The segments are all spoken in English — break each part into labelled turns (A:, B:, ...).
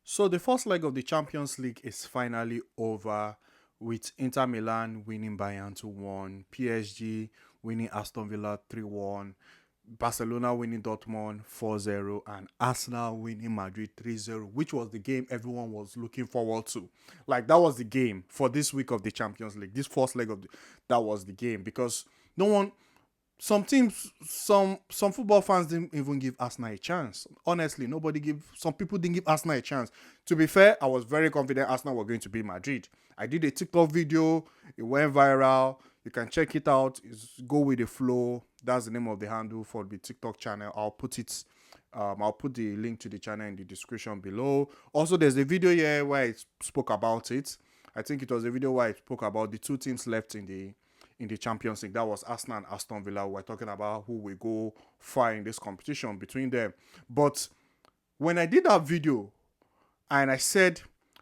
A: So the first leg of the Champions League is finally over with Inter Milan winning Bayern 2-1, PSG winning Aston Villa 3-1, Barcelona winning Dortmund 4-0, and Arsenal winning Madrid 3-0, which was the game everyone was looking forward to. Like that was the game for this week of the Champions League. This first leg of that was the game because no one some teams, some football fans didn't even give Arsenal a chance. Honestly, nobody give. Some people didn't give Arsenal a chance. To be fair, I was very confident Arsenal were going to beat Madrid. I did a TikTok video. It went viral. You can check it out. It's Go with the Flow. That's the name of the handle for the TikTok channel. I'll put it. I'll put the link to the channel in the description below. Also, there's a video here where I spoke about it. I think it was a video where I spoke about the two teams left in the Champions League. That was Arsenal and Aston Villa. We're talking about who will go far in this competition between them. But when I did that video and I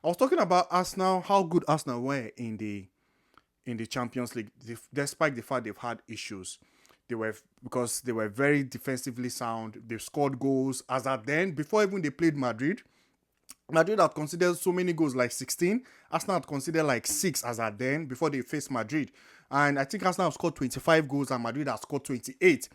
A: was talking about Arsenal, how good Arsenal were in the Champions League, despite the fact they've had issues. They were because they were very defensively sound. They scored goals as at then before even they played Madrid. Madrid had considered so many goals, like 16. Arsenal had considered like 6 as at then before they faced Madrid. And I think Arsenal have scored 25 goals and Madrid has scored 28.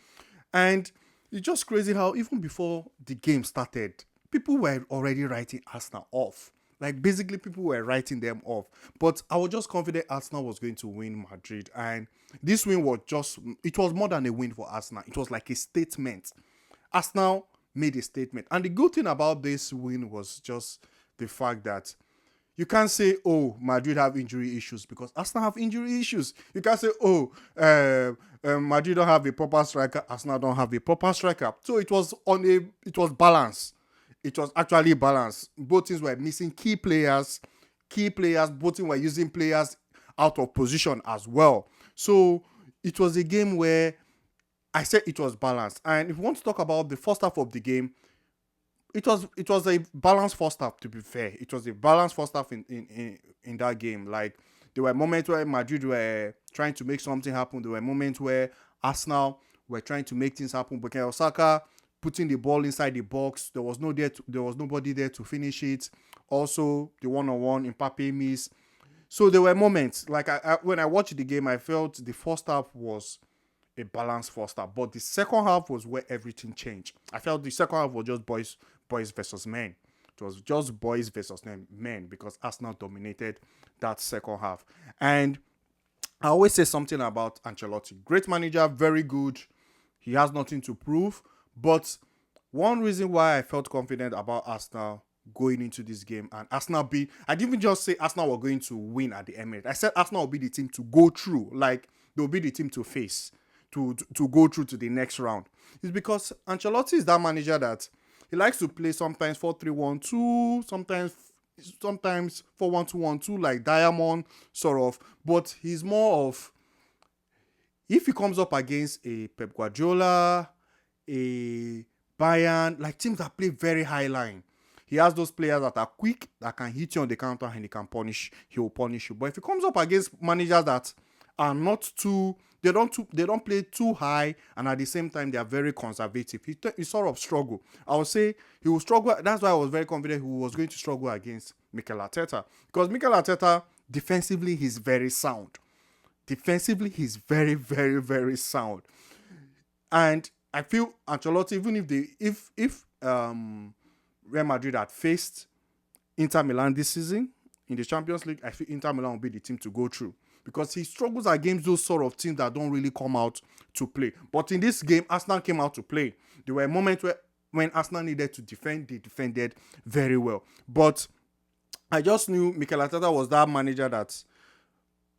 A: And it's just crazy how even before the game started, people were already writing Arsenal off. Like basically people were writing them off. But I was just confident Arsenal was going to win Madrid. And this win was it was more than a win for Arsenal. It was like a statement. Arsenal made a statement. And the good thing about this win was just the fact that you can't say, oh, Madrid have injury issues because Arsenal have injury issues. You can't say, oh, Madrid don't have a proper striker, Arsenal don't have a proper striker. So it was balance. It was actually balance. Both teams were missing key players. Both teams were using players out of position as well. So it was a game where I said it was balanced. And if you want to talk about the first half of the game, it was a balanced first half. To be fair, it was a balanced first half in that game. Like there were moments where Madrid were trying to make something happen. There were moments where Arsenal were trying to make things happen. But Osaka putting the ball inside the box, there was nobody there to finish it. Also, the one-on-one Mbappe miss. So there were moments like when I watched the game, I felt the first half was a balanced first half. But the second half was where everything changed. I felt the second half was just boys versus men. It was just boys versus men because Arsenal dominated that second half. And I always say something about Ancelotti. Great manager, very good. He has nothing to prove. But one reason why I felt confident about Arsenal going into this game and I didn't just say Arsenal were going to win at the Emirates. I said Arsenal will be the team to go through. Like they'll be the team to face to go through to the next round. It's because Ancelotti is that manager that he likes to play sometimes 4-3-1-2, sometimes 4-1-2-1-2 like Diamond sort of, but he's more of if he comes up against a Pep Guardiola, a Bayern, like teams that play very high line. He has those players that are quick, that can hit you on the counter and he will punish you. But if he comes up against managers that are not too they don't play too high and at the same time they are very conservative. He sort of struggle. I would say he will struggle. That's why I was very confident he was going to struggle against Mikel Arteta because Mikel Arteta defensively he's very sound. Defensively he's very very very sound. And I feel Ancelotti even if Real Madrid had faced Inter Milan this season in the Champions League, I feel Inter Milan will be the team to go through because he struggles against those sort of teams that don't really come out to play. But in this game, Arsenal came out to play. There were moments where when Arsenal needed to defend, they defended very well. But I just knew Mikel Arteta was that manager that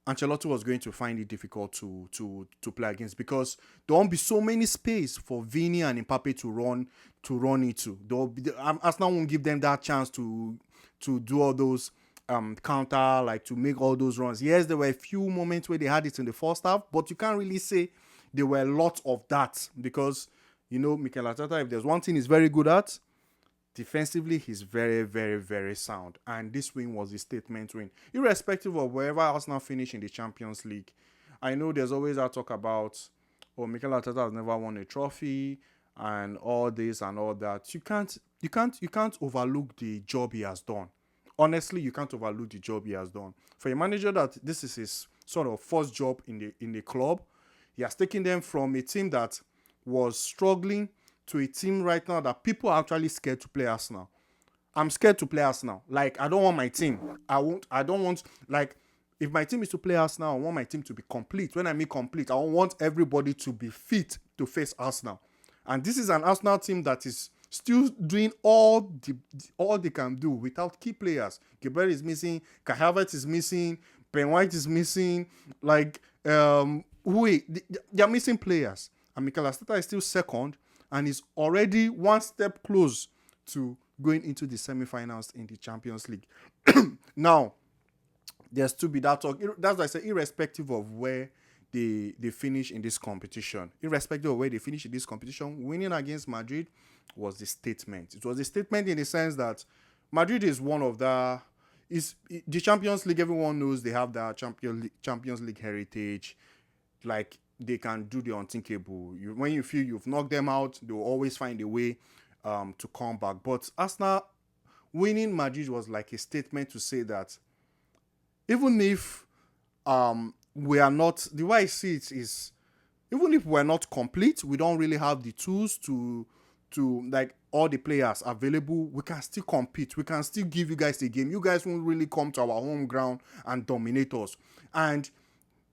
A: Ancelotti was going to find it difficult to play against because there won't be so many space for Vini and Mbappe to run into. Arsenal won't give them that chance to do all those counter, like to make all those runs. Yes, there were a few moments where they had it in the first half, but you can't really say there were a lot of that because Mikel Arteta, if there's one thing he's very good at, defensively, he's very, very, very sound. And this win was a statement win. Irrespective of wherever Arsenal finish in the Champions League, I know there's always that talk about, oh, Mikel Arteta has never won a trophy and all this and all that. You can't overlook the job he has done. Honestly, you can't overlook the job he has done. For a manager that this is his sort of first job in the club, he has taken them from a team that was struggling to a team right now that people are actually scared to play Arsenal. I'm scared to play Arsenal. Like, I don't want my team. I don't want, like, if my team is to play Arsenal, I want my team to be complete. When I mean complete, I want everybody to be fit to face Arsenal. And this is an Arsenal team that is still doing all they can do without key players. Gabriel is missing, Kai Havertz is missing, Ben White is missing. Like, they're missing players. And Mikel Arteta is still second and is already one step close to going into the semi-finals in the Champions League. Now, there's to be that talk. That's why I say, irrespective of where they finish in this competition, winning against Madrid was the statement. It was a statement in the sense that Madrid is one of the Champions League. Everyone knows they have that Champions League heritage. Like, they can do the unthinkable. When you feel you've knocked them out, they will always find a way to come back. But Arsenal winning Madrid was like a statement to say that even if we are not, the way I see it is, even if we're not complete, we don't really have the tools to like all the players available, we can still compete. We can still give you guys a game. You guys won't really come to our home ground and dominate us. And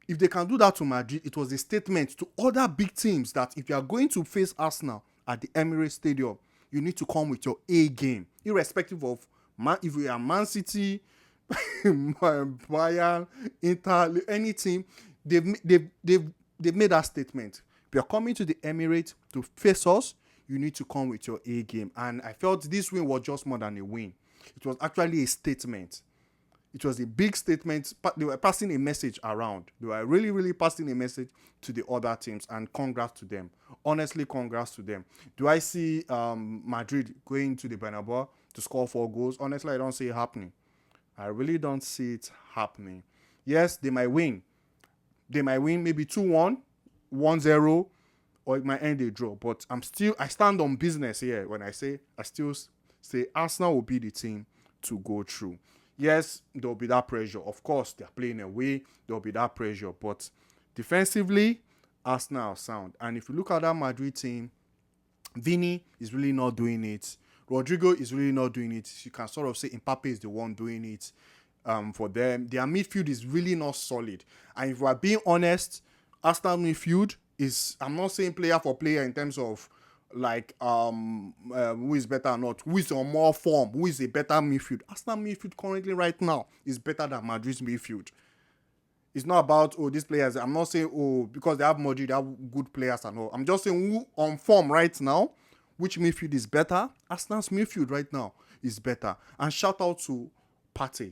A: if they can do that to Madrid, it was a statement to other big teams that if you are going to face Arsenal at the Emirates Stadium, you need to come with your A game, irrespective of if you are Man City, Bayern, Inter, any team. They've made that statement. If you're coming to the Emirates to face us, you need to come with your A game. And I felt this win was just more than a win. It was actually a statement. It was a big statement. They were passing a message around. They were really, really passing a message to the other teams. And congrats to them. Honestly, congrats to them. Do I see Madrid going to the Bernabeu to score 4 goals? Honestly, I don't see it happening. I really don't see it happening. Yes, they might win. They might win maybe 2-1, 1-0, or it might end a draw. But I stand on business here when I still say Arsenal will be the team to go through. Yes, there will be that pressure. Of course, they're playing away. There will be that pressure. But defensively, Arsenal are sound. And if you look at that Madrid team, Vini is really not doing it. Rodrigo is really not doing it. You can sort of say Mbappe is the one doing it for them. Their midfield is really not solid. And if we're being honest, Arsenal midfield is, I'm not saying player for player in terms of like who is better or not, who is on more form, who is a better midfield. Arsenal midfield currently right now is better than Madrid's midfield. It's not about, these players. I'm not saying, because they have Madrid, they have good players and all. I'm just saying who on form right now, which midfield is better. Arsenal's midfield right now is better. And shout out to Partey.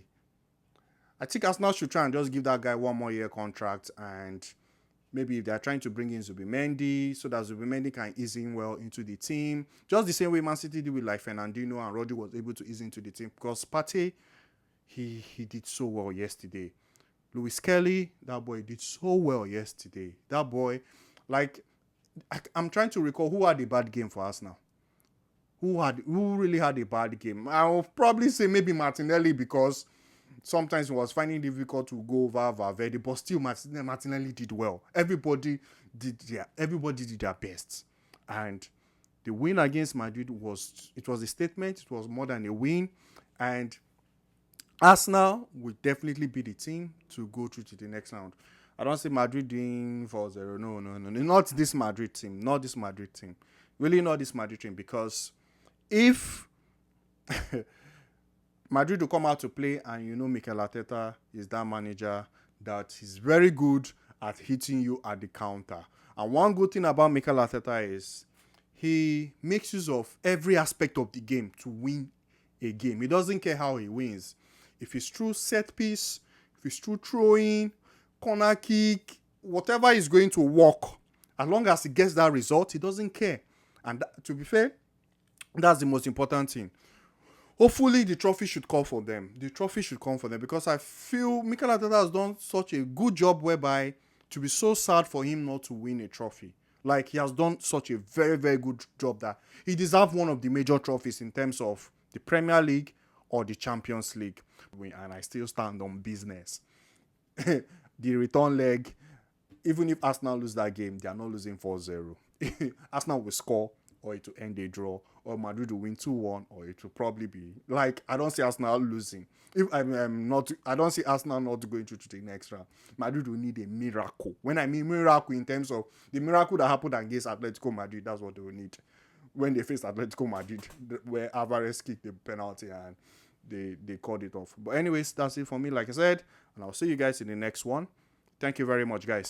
A: I think Arsenal should try and just give that guy 1 more year contract, and maybe if they're trying to bring in Zubimendi so that Zubimendi can ease in well into the team. Just the same way Man City did with like Fernandinho and Rodri was able to ease into the team. Because Partey, he did so well yesterday. Lewis Kelly, that boy did so well yesterday. That boy, like, I'm trying to recall who had a bad game for Arsenal. Who really had a bad game? I'll probably say maybe Martinelli, because sometimes he was finding it difficult to go over Valverde, but still Martinelli did well. Everybody did their best. And the win against Madrid was a statement. It was more than a win. And Arsenal will definitely be the team to go through to the next round. I don't see Madrid doing 4-0. No. Not this Madrid team. Really not this Madrid team, because if Madrid will come out to play, and Mikel Arteta is that manager that is very good at hitting you at the counter. And one good thing about Mikel Arteta is he makes use of every aspect of the game to win a game. He doesn't care how he wins. If it's through set piece, if it's through throwing, corner kick, whatever is going to work, as long as he gets that result, he doesn't care. And to be fair, that's the most important thing. Hopefully, the trophy should come for them. Because I feel Mikel Arteta has done such a good job whereby to be so sad for him not to win a trophy. Like, he has done such a very, very good job that he deserves one of the major trophies in terms of the Premier League or the Champions League. And I still stand on business. The return leg, even if Arsenal lose that game, they are not losing 4-0. Arsenal will score, or it will end a draw, or Madrid will win 2-1, or it will probably be like, I don't see Arsenal losing. If I'm not, I don't see Arsenal not going through to the next round. Madrid will need a miracle. When I mean miracle, in terms of the miracle that happened against Atletico Madrid, that's what they will need. When they faced Atletico Madrid, where Alvarez kicked the penalty and they called it off. But anyways, that's it for me, like I said, and I'll see you guys in the next one. Thank you very much, guys.